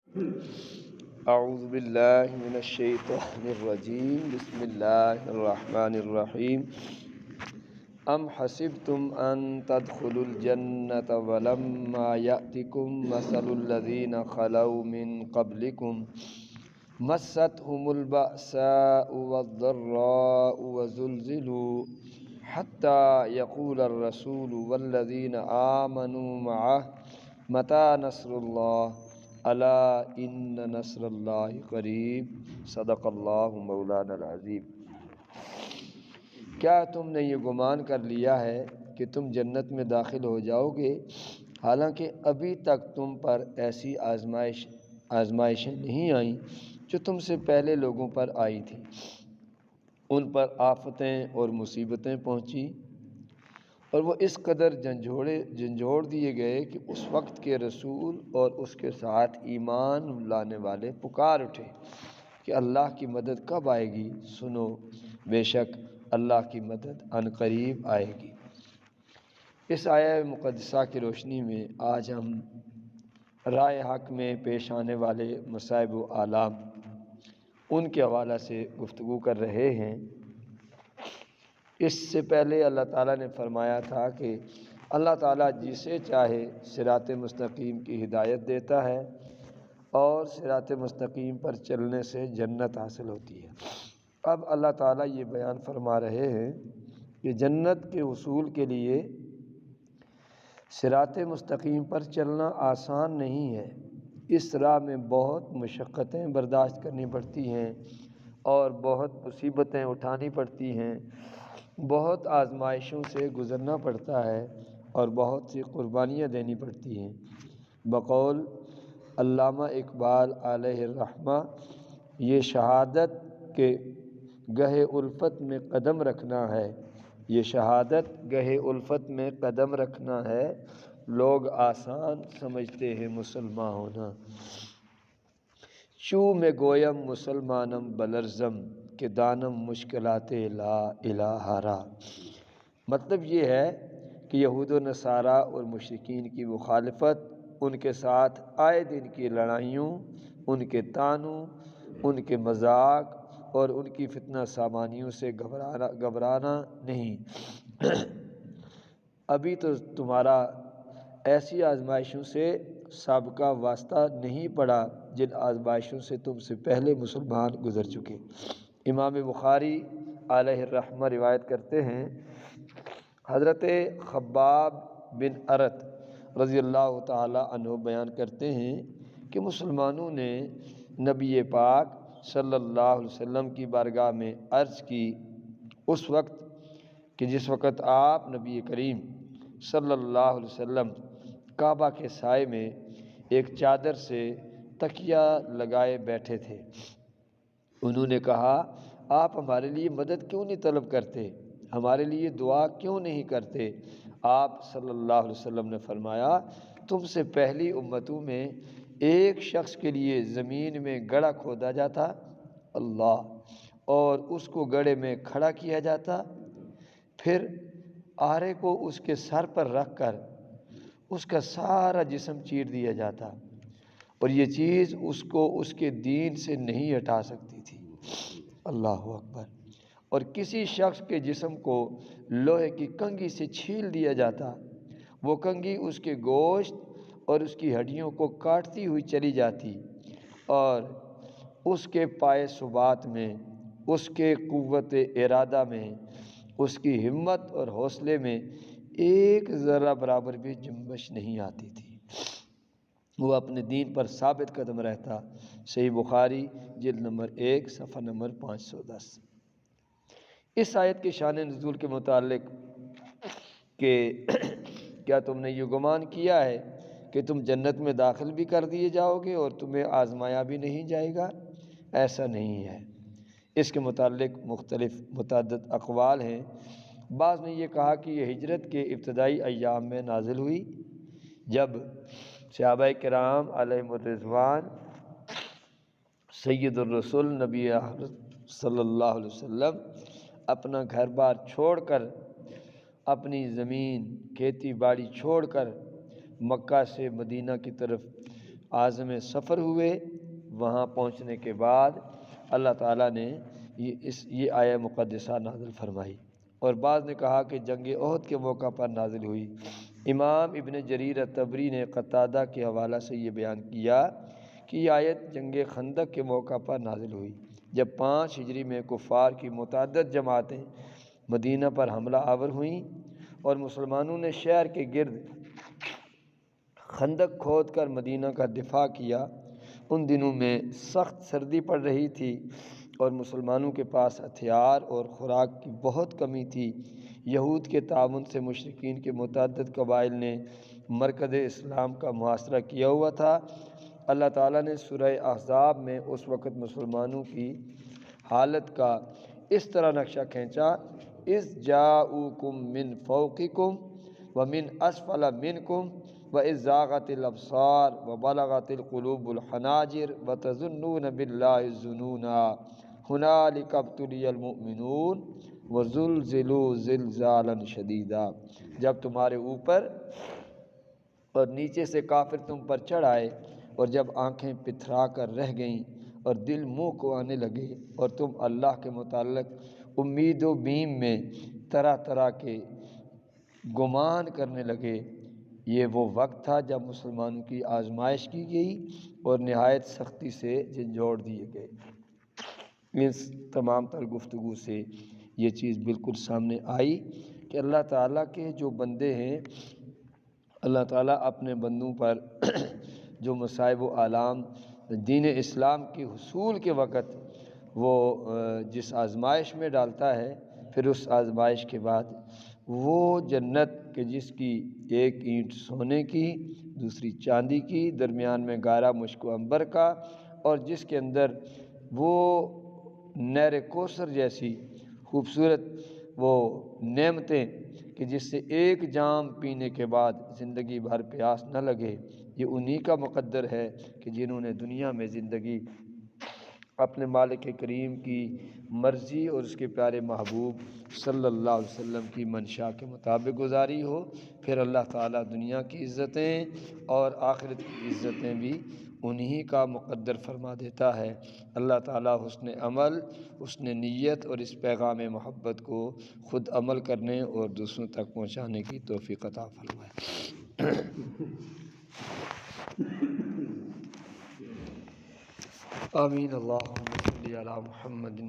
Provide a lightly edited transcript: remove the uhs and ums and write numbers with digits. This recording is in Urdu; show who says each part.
Speaker 1: اعوذ باللہ من الشیطان الرجیم بسم اللہ الرحمن الرحیم ام حسبتم ان تدخلوا الجنة ولما یأتکم مثل الذین خلوا من قبلکم مستهم البأساء والضراء وزلزلوا حتى يقول الرسول والذین آمنوا معه متى نصر اللہ الا ان نصر اللہ قریب صدق اللہ مولانا العظیم۔ کیا تم نے یہ گمان کر لیا ہے کہ تم جنت میں داخل ہو جاؤ گے، حالانکہ ابھی تک تم پر ایسی آزمائشیں نہیں آئیں جو تم سے پہلے لوگوں پر آئی تھیں۔ ان پر آفتیں اور مصیبتیں پہنچی اور وہ اس قدر جھنجھوڑ دیے گئے کہ اس وقت کے رسول اور اس کے ساتھ ایمان لانے والے پکار اٹھے کہ اللہ کی مدد کب آئے گی؟ سنو، بے شک اللہ کی مدد عنقریب آئے گی۔ اس آیہ مقدسہ کی روشنی میں آج ہم رائے حق میں پیش آنے والے مصائب و آلام ان کے حوالہ سے گفتگو کر رہے ہیں۔ اس سے پہلے اللہ تعالیٰ نے فرمایا تھا کہ اللہ تعالیٰ جسے چاہے صراط مستقیم کی ہدایت دیتا ہے اور صراط مستقیم پر چلنے سے جنت حاصل ہوتی ہے۔ اب اللہ تعالیٰ یہ بیان فرما رہے ہیں کہ جنت کے حصول کے لیے صراط مستقیم پر چلنا آسان نہیں ہے۔ اس راہ میں بہت مشقتیں برداشت کرنی پڑتی ہیں اور بہت مصیبتیں اٹھانی پڑتی ہیں، بہت آزمائشوں سے گزرنا پڑتا ہے اور بہت سی قربانیاں دینی پڑتی ہیں۔ بقول علامہ اقبال علیہ الرحمہ، یہ شہادت کے گہے الفت میں قدم رکھنا ہے، یہ شہادت گہے الفت میں قدم رکھنا ہے، لوگ آسان سمجھتے ہیں مسلمان ہونا۔ چوں میں گویم مسلمانم بلرزم کہ دانم مشکلات لا الہ را۔ مطلب یہ ہے کہ یہود و نصارہ اور مشرکین کی مخالفت، ان کے ساتھ آئے دن کی لڑائیوں، ان کے طعنوں، ان کے مذاق اور ان کی فتنہ سامانیوں سے گھبرانا نہیں۔ ابھی تو تمہارا ایسی آزمائشوں سے سابقہ واسطہ نہیں پڑا جن آزمائشوں سے تم سے پہلے مسلمان گزر چکے۔ امام بخاری علیہ الرحمہ روایت کرتے ہیں، حضرت خباب بن ارت رضی اللہ تعالی عنہ بیان کرتے ہیں کہ مسلمانوں نے نبی پاک صلی اللہ علیہ وسلم کی بارگاہ میں عرض کی، اس وقت کہ جس وقت آپ نبی کریم صلی اللہ علیہ وسلم کعبہ کے سائے میں ایک چادر سے تکیہ لگائے بیٹھے تھے۔ انہوں نے کہا، آپ ہمارے لیے مدد کیوں نہیں طلب کرتے، ہمارے لیے دعا کیوں نہیں کرتے؟ آپ صلی اللہ علیہ وسلم نے فرمایا، تم سے پہلی امتوں میں ایک شخص کے لیے زمین میں گڑھا کھودا جاتا اللہ اور اس کو گڑھے میں کھڑا کیا جاتا، پھر آرے کو اس کے سر پر رکھ کر اس کا سارا جسم چیر دیا جاتا اور یہ چیز اس کو اس کے دین سے نہیں ہٹا سکتی تھی۔ اللہ اکبر۔ اور کسی شخص کے جسم کو لوہے کی کنگھی سے چھیل دیا جاتا، وہ کنگھی اس کے گوشت اور اس کی ہڈیوں کو کاٹتی ہوئی چلی جاتی اور اس کے پائے ثبات میں، اس کے قوت ارادہ میں، اس کی ہمت اور حوصلے میں ایک ذرہ برابر بھی جنبش نہیں آتی تھی، وہ اپنے دین پر ثابت قدم رہتا۔ صحیح بخاری جلد نمبر 1 صفحہ نمبر 510۔ اس آیت کے شان نزول کے متعلق کہ کیا تم نے یہ گمان کیا ہے کہ تم جنت میں داخل بھی کر دیے جاؤ گے اور تمہیں آزمایا بھی نہیں جائے گا؟ ایسا نہیں ہے۔ اس کے متعلق متعدد اقوال ہیں۔ بعض نے یہ کہا کہ یہ ہجرت کے ابتدائی ایام میں نازل ہوئی، جب صحابہ کرام علیہم الرضوان سید الرسول نبی صلی اللہ علیہ وسلم اپنا گھر بار چھوڑ کر، اپنی زمین کھیتی باڑی چھوڑ کر مکہ سے مدینہ کی طرف عازم سفر ہوئے، وہاں پہنچنے کے بعد اللہ تعالیٰ نے یہ آیہ مقدسہ نازل فرمائی، اور بعض نے کہا کہ جنگ احد کے موقع پر نازل ہوئی۔ امام ابن جریر طبری نے قتادہ کے حوالہ سے یہ بیان کیا کہ یہ آیت جنگ خندق کے موقع پر نازل ہوئی، جب 5 ہجری میں کفار کی متعدد جماعتیں مدینہ پر حملہ آور ہوئیں اور مسلمانوں نے شہر کے گرد خندق کھود کر مدینہ کا دفاع کیا۔ ان دنوں میں سخت سردی پڑ رہی تھی اور مسلمانوں کے پاس ہتھیار اور خوراک کی بہت کمی تھی۔ یہود کے تعاون سے مشرکین کے متعدد قبائل نے مرکز اسلام کا محاصرہ کیا ہوا تھا۔ اللہ تعالیٰ نے سورہ احزاب میں اس وقت مسلمانوں کی حالت کا اس طرح نقشہ کھینچا، اذ جاؤکم من فوقکم ومن اسفل منکم وَإِذْ زَاغَتِ الْأَبْصَارُ وَبَلَغَتِ الْقُلُوبُ الْحَنَاجِرَ وَتَظُنُّونَ بِاللَّهِ الظُّنُونَا هُنَالِكَ ابْتُلِيَ الْمُؤْمِنُونَ وَزُلْزِلُوا زِلْزَالًا شَدِيدًا۔ جب تمہارے اوپر اور نیچے سے کافر تم پر چڑھ آئے، اور جب آنکھیں پتھرا کر رہ گئیں اور دل منہ کو آنے لگے، اور تم اللہ کے متعلق امید و بیم میں طرح طرح کے گمان کرنے لگے، یہ وہ وقت تھا جب مسلمانوں کی آزمائش کی گئی اور نہایت سختی سے جھنجھوڑ دیے گئے۔ اس تمام تر گفتگو سے یہ چیز بالکل سامنے آئی کہ اللہ تعالیٰ کے جو بندے ہیں، اللہ تعالیٰ اپنے بندوں پر جو مصائب و آلام دین اسلام کے حصول کے وقت وہ جس آزمائش میں ڈالتا ہے، پھر اس آزمائش کے بعد وہ جنت کہ جس کی ایک اینٹ سونے کی، دوسری چاندی کی، درمیان میں گارا مشک و عنبر کا، اور جس کے اندر وہ نہر کوثر جیسی خوبصورت وہ نعمتیں کہ جس سے ایک جام پینے کے بعد زندگی بھر پیاس نہ لگے، یہ انہی کا مقدر ہے کہ جنہوں نے دنیا میں زندگی اپنے مالک کریم کی مرضی اور اس کے پیارے محبوب صلی اللہ علیہ وسلم کی منشا کے مطابق گزاری ہو، پھر اللہ تعالیٰ دنیا کی عزتیں اور آخرت کی عزتیں بھی انہی کا مقدر فرما دیتا ہے۔ اللہ تعالیٰ حسن عمل، حسن نیت اور اس پیغام محبت کو خود عمل کرنے اور دوسروں تک پہنچانے کی توفیق عطا فرمائے۔ آمین۔ اللہم صلی علی محمد۔